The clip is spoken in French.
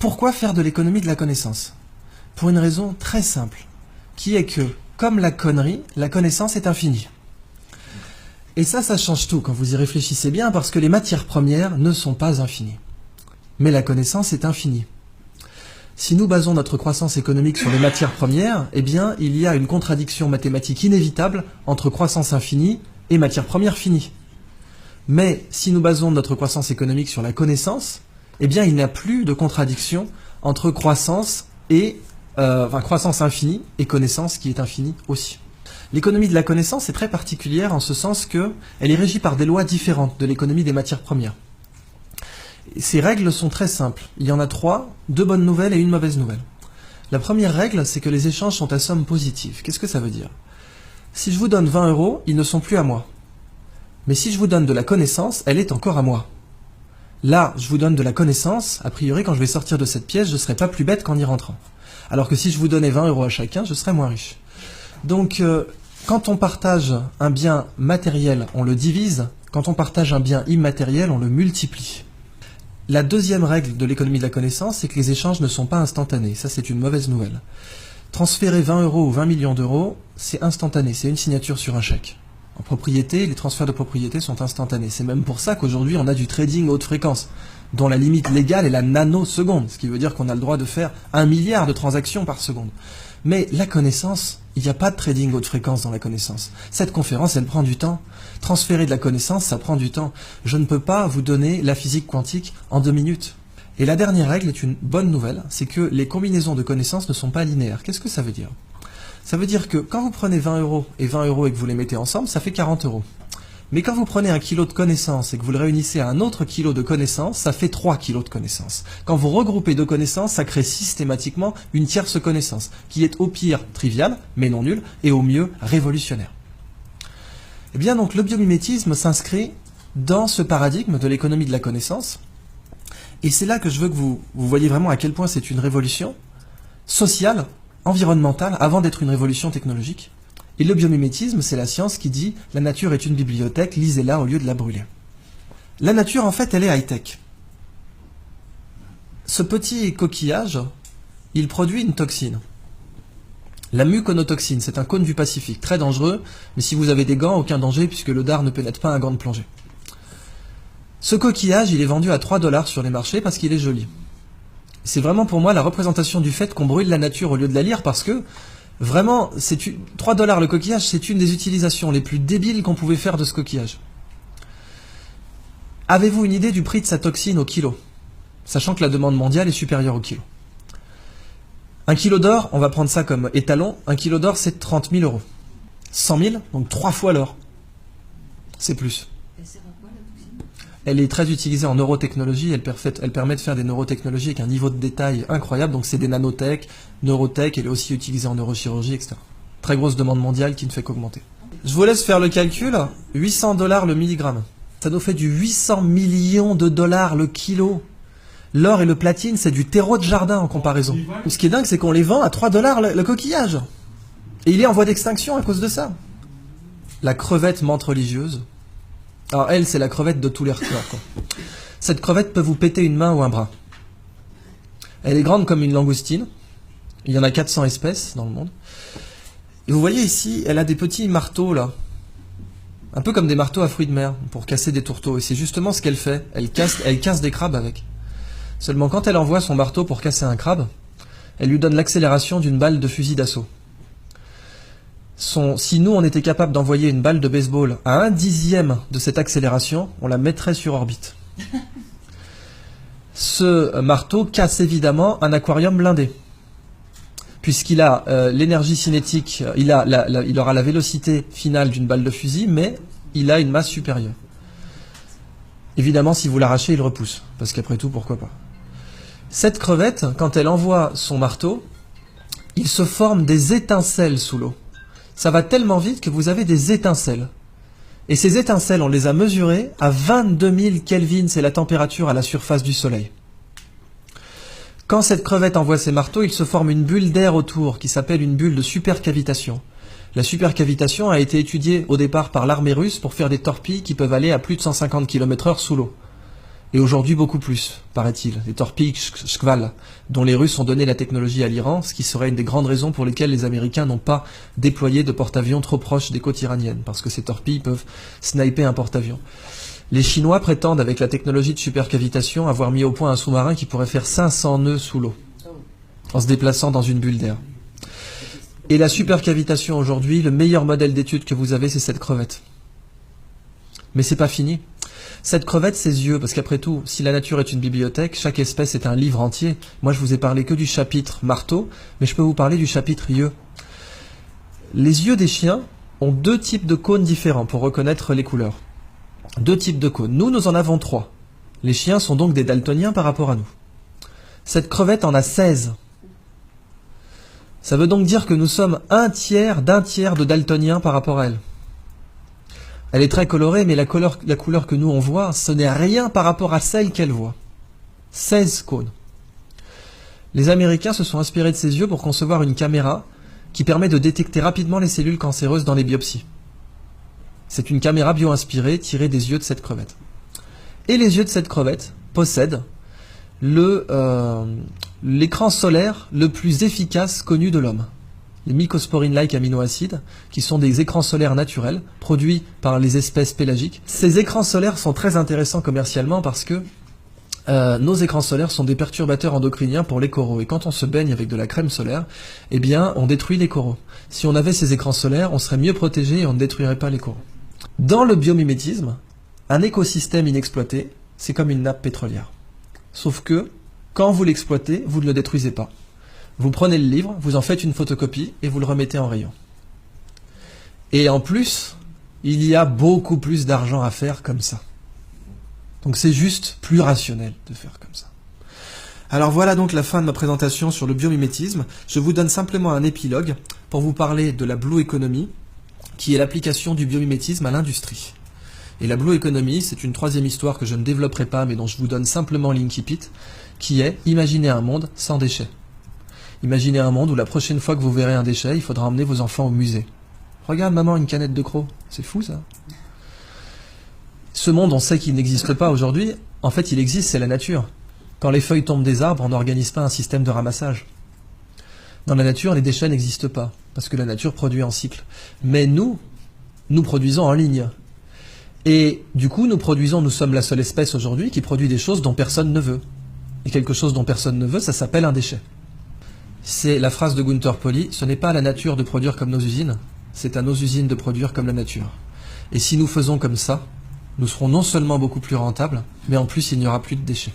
Pourquoi faire de l'économie de la connaissance? Pour une raison très simple, qui est que, comme la connerie, la connaissance est infinie. Et ça change tout quand vous y réfléchissez bien, parce que les matières premières ne sont pas infinies. Mais la connaissance est infinie. Si nous basons notre croissance économique sur les matières premières, eh bien, il y a une contradiction mathématique inévitable entre croissance infinie et matières premières finies. Mais si nous basons notre croissance économique sur la connaissance, eh bien, il n'y a plus de contradiction entre croissance et croissance infinie et connaissance qui est infinie aussi. L'économie de la connaissance est très particulière en ce sens qu'elle est régie par des lois différentes de l'économie des matières premières. Ces règles sont très simples. Il y en a 3, 2 bonnes nouvelles et une mauvaise nouvelle. La première règle, c'est que les échanges sont à somme positive. Qu'est-ce que ça veut dire? Si je vous donne 20 €, ils ne sont plus à moi. Mais si je vous donne de la connaissance, elle est encore à moi. Là, je vous donne de la connaissance, a priori, quand je vais sortir de cette pièce, je ne serai pas plus bête qu'en y rentrant. Alors que si je vous donnais 20 € à chacun, je serais moins riche. Donc, quand on partage un bien matériel, on le divise. Quand on partage un bien immatériel, on le multiplie. La deuxième règle de l'économie de la connaissance, c'est que les échanges ne sont pas instantanés. Ça, c'est une mauvaise nouvelle. Transférer 20 € ou 20 millions d'euros, c'est instantané, c'est une signature sur un chèque. En propriété, les transferts de propriété sont instantanés. C'est même pour ça qu'aujourd'hui, on a du trading haute fréquence, dont la limite légale est la nanoseconde, ce qui veut dire qu'on a le droit de faire 1 milliard de transactions par seconde. Mais la connaissance, il n'y a pas de trading haute fréquence dans la connaissance. Cette conférence, elle prend du temps. Transférer de la connaissance, ça prend du temps. Je ne peux pas vous donner la physique quantique en 2 minutes. Et la dernière règle est une bonne nouvelle, c'est que les combinaisons de connaissances ne sont pas linéaires. Qu'est-ce que ça veut dire? Ça veut dire que quand vous prenez 20 € et 20 € et que vous les mettez ensemble, ça fait 40 €. Mais quand vous prenez 1 kilo de connaissances et que vous le réunissez à un autre kilo de connaissances, ça fait 3 kilos de connaissances. Quand vous regroupez 2 connaissances, ça crée systématiquement une tierce connaissance, qui est au pire triviale, mais non nulle, et au mieux révolutionnaire. Eh bien donc le biomimétisme s'inscrit dans ce paradigme de l'économie de la connaissance, et c'est là que je veux que vous voyez vraiment à quel point c'est une révolution sociale, environnementale, avant d'être une révolution technologique. Et le biomimétisme, c'est la science qui dit « la nature est une bibliothèque, lisez-la au lieu de la brûler ». La nature, en fait, elle est high-tech. Ce petit coquillage, il produit une toxine. La muconotoxine, c'est un cône du Pacifique, très dangereux, mais si vous avez des gants, aucun danger, puisque le dard ne pénètre pas un gant de plongée. Ce coquillage, il est vendu à 3 $ sur les marchés parce qu'il est joli. C'est vraiment pour moi la représentation du fait qu'on brûle la nature au lieu de la lire, parce que vraiment, 3 $ le coquillage, c'est une des utilisations les plus débiles qu'on pouvait faire de ce coquillage. Avez-vous une idée du prix de sa toxine au kilo? Sachant que la demande mondiale est supérieure au kilo. 1 kilo d'or, on va prendre ça comme étalon, 1 kilo d'or c'est 30 000 €. 100 000, donc 3 fois l'or. C'est plus. Elle sert à quoi la toxine? Elle est très utilisée en neurotechnologie, elle permet de faire des neurotechnologies avec un niveau de détail incroyable, donc c'est des nanotech, neurotech, elle est aussi utilisée en neurochirurgie, etc. Très grosse demande mondiale qui ne fait qu'augmenter. Je vous laisse faire le calcul, 800 $ le milligramme. Ça nous fait du 800 millions de dollars le kilo. L'or et le platine, c'est du terreau de jardin en comparaison. Ce qui est dingue, c'est qu'on les vend à 3 $ le coquillage. Et il est en voie d'extinction à cause de ça. La crevette menthe religieuse. Alors elle, c'est la crevette de tous les records, quoi. Cette crevette peut vous péter une main ou un bras. Elle est grande comme une langoustine. Il y en a 400 espèces dans le monde. Et vous voyez ici, elle a des petits marteaux là. Un peu comme des marteaux à fruits de mer pour casser des tourteaux. Et c'est justement ce qu'elle fait. Elle casse des crabes avec. Seulement quand elle envoie son marteau pour casser un crabe, elle lui donne l'accélération d'une balle de fusil d'assaut. Si nous on était capable d'envoyer une balle de baseball à 1/10 de cette accélération, on la mettrait sur orbite. Ce marteau casse évidemment un aquarium blindé, puisqu'il a l'énergie cinétique, il aura la vélocité finale d'une balle de fusil, mais il a une masse supérieure. Évidemment, si vous l'arrachez, il repousse, parce qu'après tout, pourquoi pas. Cette crevette, quand elle envoie son marteau, il se forme des étincelles sous l'eau. Ça va tellement vite que vous avez des étincelles. Et ces étincelles, on les a mesurées à 22 000 Kelvin, c'est la température à la surface du Soleil. Quand cette crevette envoie ses marteaux, il se forme une bulle d'air autour, qui s'appelle une bulle de supercavitation. La supercavitation a été étudiée au départ par l'armée russe pour faire des torpilles qui peuvent aller à plus de 150 km/h sous l'eau. Et aujourd'hui beaucoup plus, paraît-il. Les torpilles Shkval, dont les Russes ont donné la technologie à l'Iran, ce qui serait une des grandes raisons pour lesquelles les Américains n'ont pas déployé de porte-avions trop proches des côtes iraniennes, parce que ces torpilles peuvent sniper un porte-avions. Les Chinois prétendent, avec la technologie de supercavitation, avoir mis au point un sous-marin qui pourrait faire 500 nœuds sous l'eau, en se déplaçant dans une bulle d'air. Et la supercavitation aujourd'hui, le meilleur modèle d'étude que vous avez, c'est cette crevette. Mais c'est pas fini. Cette crevette, ses yeux, parce qu'après tout, si la nature est une bibliothèque, chaque espèce est un livre entier. Moi, je vous ai parlé que du chapitre marteau, mais je peux vous parler du chapitre yeux. Les yeux des chiens ont 2 types de cônes différents pour reconnaître les couleurs. 2 types de cônes. Nous en avons 3. Les chiens sont donc des daltoniens par rapport à nous. Cette crevette en a 16. Ça veut donc dire que nous sommes un tiers d'un tiers de daltoniens par rapport à elle. Elle est très colorée, mais la couleur que nous on voit, ce n'est rien par rapport à celle qu'elle voit. 16 cônes. Les Américains se sont inspirés de ces yeux pour concevoir une caméra qui permet de détecter rapidement les cellules cancéreuses dans les biopsies. C'est une caméra bio-inspirée tirée des yeux de cette crevette. Et les yeux de cette crevette possèdent l'écran solaire le plus efficace connu de l'homme. Les mycosporine-like aminoacides, qui sont des écrans solaires naturels, produits par les espèces pélagiques. Ces écrans solaires sont très intéressants commercialement parce que nos écrans solaires sont des perturbateurs endocriniens pour les coraux. Et quand on se baigne avec de la crème solaire, eh bien, on détruit les coraux. Si on avait ces écrans solaires, on serait mieux protégé et on ne détruirait pas les coraux. Dans le biomimétisme, un écosystème inexploité, c'est comme une nappe pétrolière. Sauf que, quand vous l'exploitez, vous ne le détruisez pas. Vous prenez le livre, vous en faites une photocopie et vous le remettez en rayon. Et en plus, il y a beaucoup plus d'argent à faire comme ça. Donc c'est juste plus rationnel de faire comme ça. Alors voilà donc la fin de ma présentation sur le biomimétisme. Je vous donne simplement un épilogue pour vous parler de la Blue Economy, qui est l'application du biomimétisme à l'industrie. Et la Blue Economy, c'est une 3e histoire que je ne développerai pas, mais dont je vous donne simplement l'incipit, qui est imaginer un monde sans déchets. Imaginez un monde où la prochaine fois que vous verrez un déchet, il faudra emmener vos enfants au musée. Regarde maman, une canette de crocs. C'est fou ça. Ce monde, on sait qu'il n'existe pas aujourd'hui. En fait, il existe, c'est la nature. Quand les feuilles tombent des arbres, on n'organise pas un système de ramassage. Dans la nature, les déchets n'existent pas, parce que la nature produit en cycle. Mais nous produisons en ligne. Et du coup, nous sommes la seule espèce aujourd'hui qui produit des choses dont personne ne veut. Et quelque chose dont personne ne veut, ça s'appelle un déchet. C'est la phrase de Gunther Pauli, ce n'est pas à la nature de produire comme nos usines, c'est à nos usines de produire comme la nature. Et si nous faisons comme ça, nous serons non seulement beaucoup plus rentables, mais en plus il n'y aura plus de déchets.